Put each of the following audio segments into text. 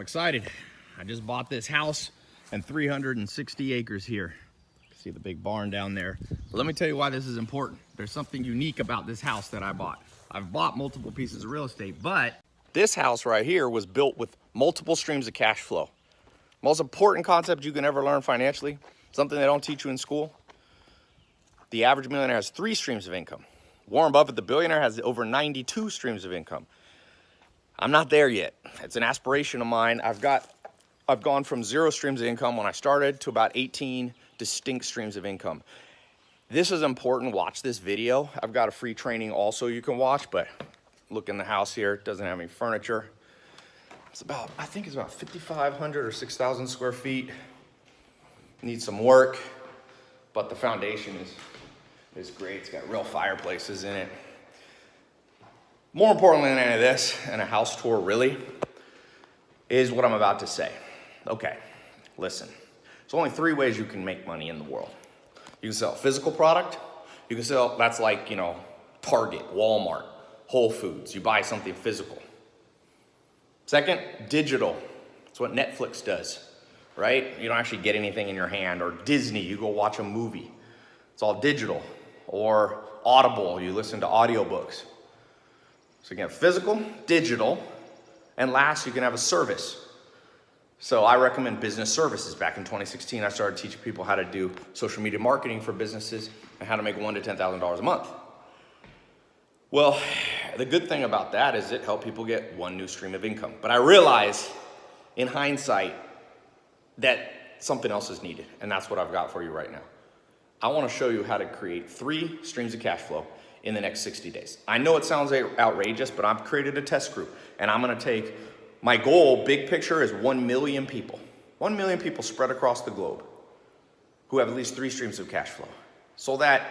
excited. I just bought this house and 360 acres here. See the big barn down there. But let me tell you why this is important. There's something unique about this house that I bought. I've bought multiple pieces of real estate, but this house right here was built with multiple streams of cash flow. Most important concept you can ever learn financially, something they don't teach you in school. The average millionaire has 3 streams of income. Warren Buffett, the billionaire, has over 92 streams of income. I'm not there yet. It's an aspiration of mine. I've gone from 0 streams of income when I started to about 18 distinct streams of income. This is important. Watch this video. I've got a free training also you can watch, but look in the house here. It doesn't have any furniture. It's about, I think it's about 5,500 or 6,000 square feet. Needs some work, but the foundation is great. It's got real fireplaces in it. More importantly than any of this, and a house tour really, is what I'm about to say. Okay, listen. There's only 3 ways you can make money in the world. You can sell a physical product. You can sell, that's like, Target, Walmart, Whole Foods. You buy something physical. Second, digital. That's what Netflix does, right? You don't actually get anything in your hand. Or Disney, you go watch a movie. It's all digital. Or Audible, you listen to audiobooks. So you can have physical, digital, and last, you can have a service. So I recommend business services. Back in 2016, I started teaching people how to do social media marketing for businesses and how to make $1,000 to $10,000 a month. Well, the good thing about that is it helped people get 1 new stream of income. But I realize in hindsight that something else is needed, and that's what I've got for you right now. I want to show you how to create 3 streams of cash flow in the next 60 days. I know it sounds outrageous, but I've created a test group, and I'm going to take, my goal, big picture, is 1 million people. 1 million people spread across the globe who have at least 3 streams of cash flow, so that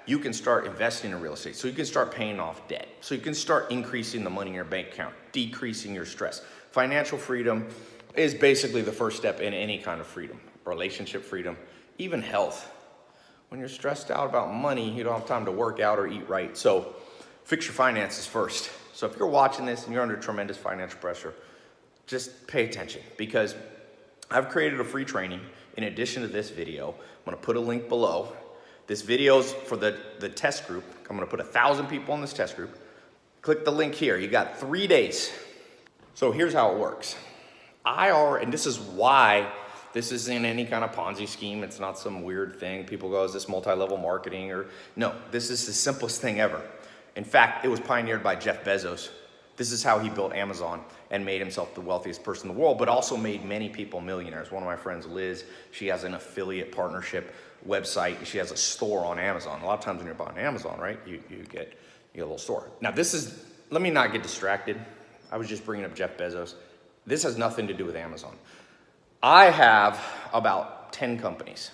you can start investing in real estate, so you can start paying off debt, so you can start increasing the money in your bank account, decreasing your stress. Financial freedom is basically the first step in any kind of freedom, relationship freedom, even health. When you're stressed out about money, you don't have time to work out or eat right. So fix your finances first. So if you're watching this and you're under tremendous financial pressure, just pay attention, because I've created a free training in addition to this video. I'm gonna put a link below. This video's for the test group. I'm gonna put 1,000 people in this test group. Click the link here. You got 3 days. So here's how it works. And this is why this isn't any kind of Ponzi scheme. It's not some weird thing. People go, is this multi-level marketing? No, this is the simplest thing ever. In fact, it was pioneered by Jeff Bezos. This is how he built Amazon and made himself the wealthiest person in the world, but also made many people millionaires. One of my friends, Liz, she has an affiliate partnership website. She has a store on Amazon. A lot of times when you're buying Amazon, right, you get a little store. Now let me not get distracted. I was just bringing up Jeff Bezos. This has nothing to do with Amazon. I have about 10 companies.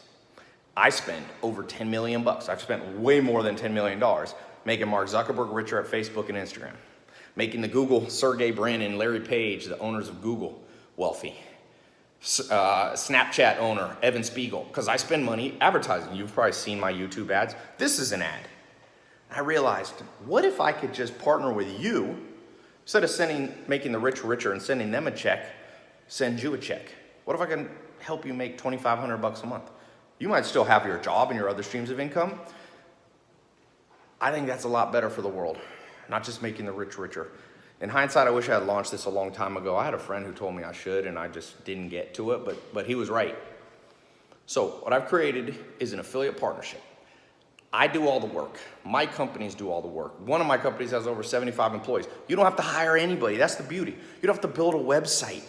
I spend over 10 million bucks. I've spent way more than $10 million making Mark Zuckerberg richer at Facebook and Instagram, making the Google, Sergey Brin and Larry Page, the owners of Google, wealthy. Snapchat owner, Evan Spiegel, because I spend money advertising. You've probably seen my YouTube ads. This is an ad. I realized, what if I could just partner with you, instead of making the rich richer and sending them a check, send you a check? What if I can help you make 2,500 bucks a month? You might still have your job and your other streams of income. I think that's a lot better for the world, not just making the rich richer. In hindsight, I wish I had launched this a long time ago. I had a friend who told me I should, and I just didn't get to it, but he was right. So what I've created is an affiliate partnership. I do all the work. My companies do all the work. One of my companies has over 75 employees. You don't have to hire anybody. That's the beauty. You don't have to build a website.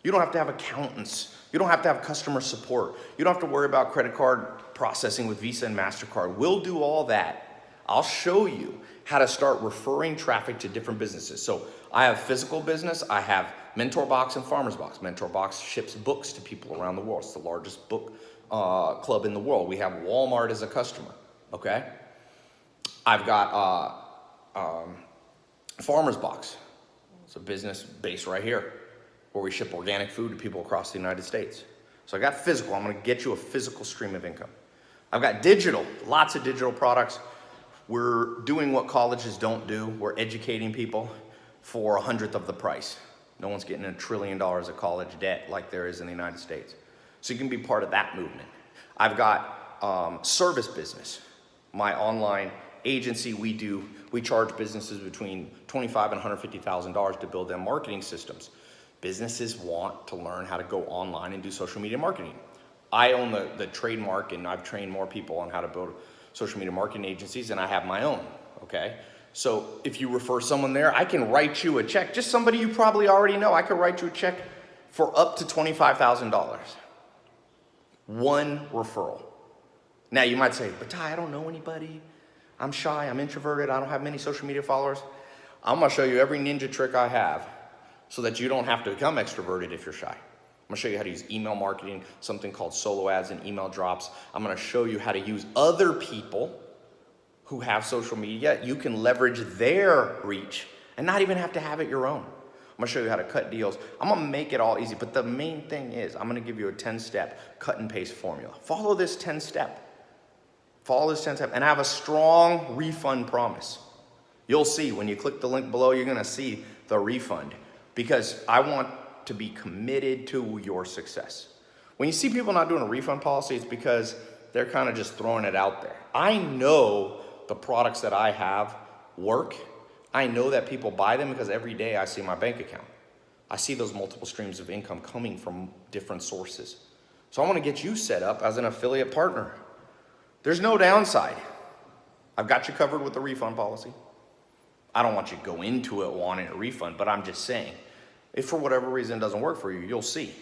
You don't have to have accountants. You don't have to have customer support. You don't have to worry about credit card processing with Visa and MasterCard. We'll do all that. I'll show you how to start referring traffic to different businesses. So I have physical business. I have Mentor Box and Farmers Box. Mentor Box ships books to people around the world. It's the largest book club in the world. We have Walmart as a customer, okay? I've got Farmers Box. It's a business based right here, where we ship organic food to people across the United States. So I got physical. I'm gonna get you a physical stream of income. I've got digital, lots of digital products. We're doing what colleges don't do. We're educating people for 1/100th of the price. No one's getting $1 trillion of college debt like there is in the United States. So you can be part of that movement. I've got service business. My online agency, we charge businesses between $25,000 and $150,000 to build them marketing systems. Businesses want to learn how to go online and do social media marketing. I own the trademark, and I've trained more people on how to build social media marketing agencies, and I have my own, okay? So if you refer someone there, I can write you a check, just somebody you probably already know. I could write you a check for up to $25,000. One referral. Now you might say, but Tai, I don't know anybody. I'm shy, I'm introverted, I don't have many social media followers. I'm gonna show you every ninja trick I have so that you don't have to become extroverted if you're shy. I'm gonna show you how to use email marketing, something called solo ads and email drops. I'm gonna show you how to use other people who have social media. You can leverage their reach and not even have to have it your own. I'm gonna show you how to cut deals. I'm gonna make it all easy, but the main thing is I'm gonna give you a 10-step cut and paste formula. Follow this 10-step. Follow this 10-step, and I have a strong refund promise. You'll see when you click the link below, you're gonna see the refund, because I want to be committed to your success. When you see people not doing a refund policy, it's because they're kind of just throwing it out there. I know the products that I have work. I know that people buy them because every day I see my bank account. I see those multiple streams of income coming from different sources. So I want to get you set up as an affiliate partner. There's no downside. I've got you covered with the refund policy. I don't want you to go into it wanting a refund, but I'm just saying, if for whatever reason it doesn't work for you, you'll see.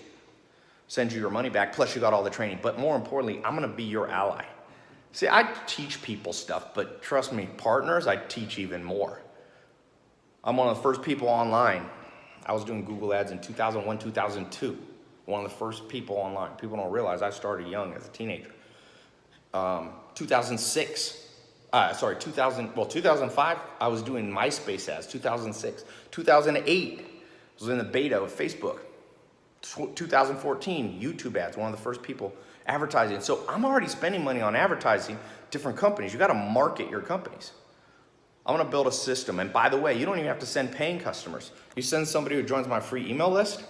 Send you your money back, plus you got all the training. But more importantly, I'm gonna be your ally. See, I teach people stuff, but trust me, partners, I teach even more. I'm one of the first people online. I was doing Google ads in 2001, 2002. One of the first people online. People don't realize I started young as a teenager. 2005, I was doing MySpace ads. 2006, 2008, I was in the beta of Facebook. 2014, YouTube ads, one of the first people advertising. So I'm already spending money on advertising different companies. You gotta market your companies. I'm gonna build a system. And by the way, you don't even have to send paying customers. You send somebody who joins my free email list,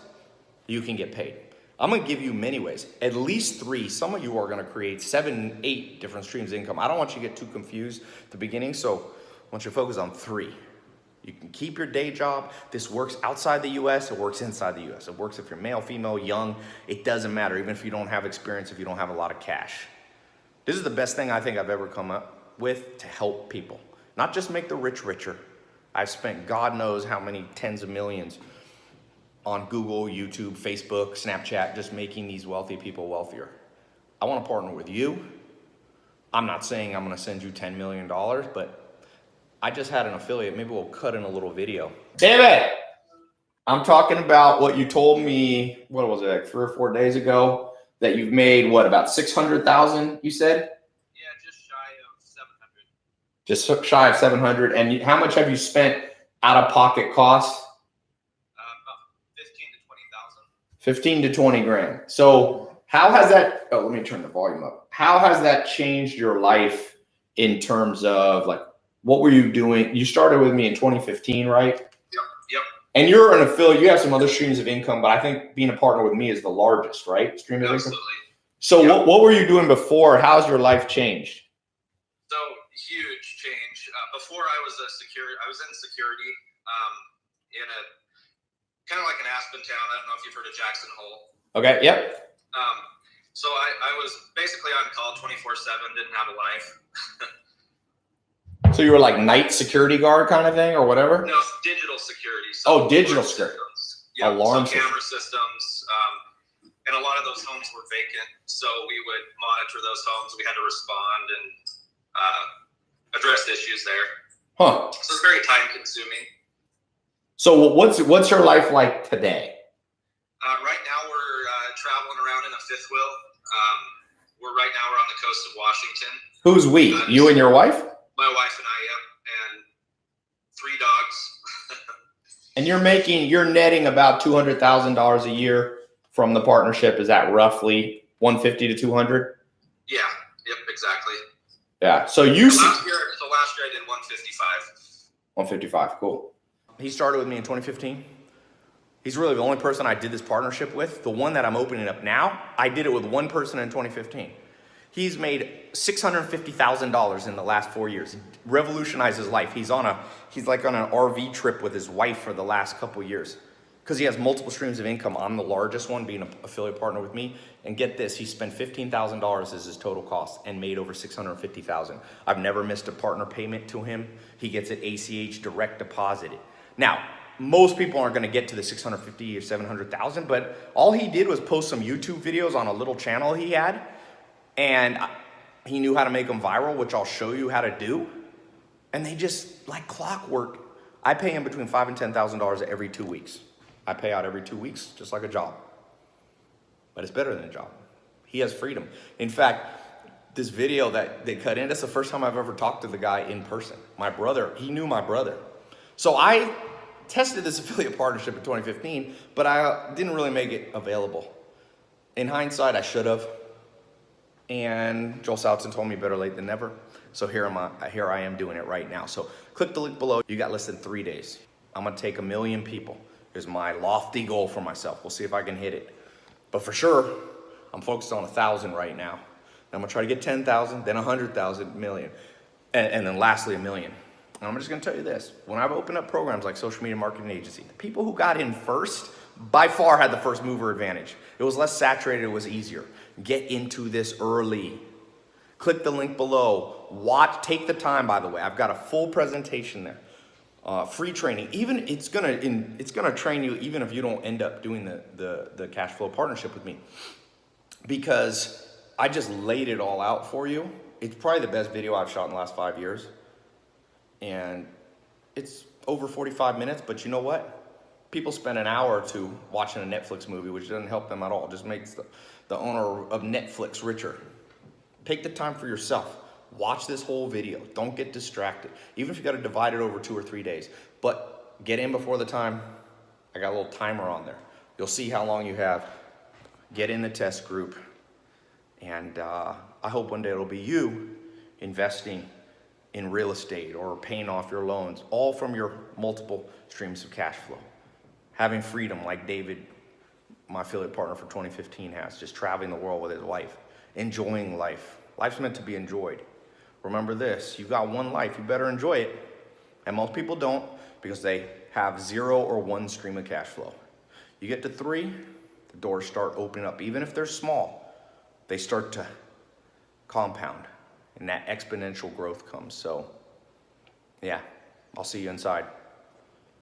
you can get paid. I'm gonna give you many ways, at least 3. Some of you are gonna create 7, 8 different streams of income. I don't want you to get too confused at the beginning, so I want you to focus on 3. You can keep your day job. This works outside the US, it works inside the US. It works if you're male, female, young, it doesn't matter, even if you don't have experience, if you don't have a lot of cash. This is the best thing I think I've ever come up with to help people. Not just make the rich richer. I've spent God knows how many tens of millions on Google, YouTube, Facebook, Snapchat, just making these wealthy people wealthier. I want to partner with you. I'm not saying I'm going to send you $10 million, but I just had an affiliate. Maybe we'll cut in a little video. David, I'm talking about what you told me, what was it, like 3 or 4 days ago, that you've made, what, about 600,000, you said? Yeah, just shy of 700. Just shy of 700. And how much have you spent out of pocket costs? About 15 to 20,000. 15 to 20 grand. So how has that, oh, let me turn the volume up. How has that changed your life in terms of, like, what were you doing? You started with me in 2015, right? Yep. And you're an affiliate. You have some other streams of income, but I think being a partner with me is the largest, right? Stream of Absolutely. income. So what were you doing before? How's your life changed? So huge change. Before I was in security, in a kind of like an Aspen town. I don't know if you've heard of Jackson Hole. Okay. Yep. So I was basically on call 24/7. Didn't have a life. So you were like night security guard kind of thing or whatever? No, digital security. So digital security. Yeah, alarm camera systems. And a lot of those homes were vacant. So we would monitor those homes. We had to respond and address issues there. Huh. So it's very time consuming. So what's your life like today? Right now we're traveling around in a fifth wheel. We're on the coast of Washington. Who's we? You and your wife? My wife and I, and 3 dogs. And you're netting about $200,000 a year from the partnership. Is that roughly 150 to 200? Yeah. Yep. Exactly. Yeah. So last year I did 155. 155. Cool. He started with me in 2015. He's really the only person I did this partnership with. The one that I'm opening up now, I did it with one person in 2015. He's made $650,000 in the last 4 years. Revolutionized his life. He's like on an RV trip with his wife for the last couple years because he has multiple streams of income. I'm the largest one, being an affiliate partner with me. And get this, he spent $15,000 as his total cost and made over $650,000. I've never missed a partner payment to him. He gets it ACH direct deposited. Now, most people aren't gonna get to the 650 or 700,000, but all he did was post some YouTube videos on a little channel he had, and he knew how to make them viral, which I'll show you how to do. And they just, like clockwork, I pay him between $5,000 and $10,000 every 2 weeks. I pay out every 2 weeks, just like a job. But it's better than a job. He has freedom. In fact, this video that they cut in, that's the first time I've ever talked to the guy in person. My brother, he knew my brother. So I tested this affiliate partnership in 2015, but I didn't really make it available. In hindsight, I should have. And Joel Salatin told me better late than never. So here I am doing it right now. So click the link below. You got less than 3 days. I'm gonna take 1 million people. Here's my lofty goal for myself. We'll see if I can hit it. But for sure, I'm focused on 1,000 right now. I'm gonna try to get 10,000, then 100,000, million. And then lastly, 1 million. And I'm just gonna tell you this. When I've opened up programs like Social Media Marketing Agency, the people who got in first, by far had the first mover advantage. It was less saturated, it was easier. Get into this early. Click the link below. Watch, take the time, by the way. I've got a full presentation there. Free training. Even it's gonna train you even if you don't end up doing the cash flow partnership with me, because I just laid it all out for you. It's probably the best video I've shot in the last 5 years, and it's over 45 minutes. But you know what? People spend an hour or two watching a Netflix movie, which doesn't help them at all. It just makes the owner of Netflix richer. Take the time for yourself. Watch this whole video. Don't get distracted. Even if you got to divide it over 2 or 3 days. But get in before the time. I got a little timer on there. You'll see how long you have. Get in the test group. And I hope one day it'll be you investing in real estate or paying off your loans, all from your multiple streams of cash flow. Having freedom like David, my affiliate partner for 2015, has. Just traveling the world with his wife. Enjoying life. Life's meant to be enjoyed. Remember this, you've got one life, you better enjoy it. And most people don't, because they have 0 or 1 stream of cash flow. You get to 3, the doors start opening up. Even if they're small, they start to compound, and that exponential growth comes. So yeah, I'll see you inside.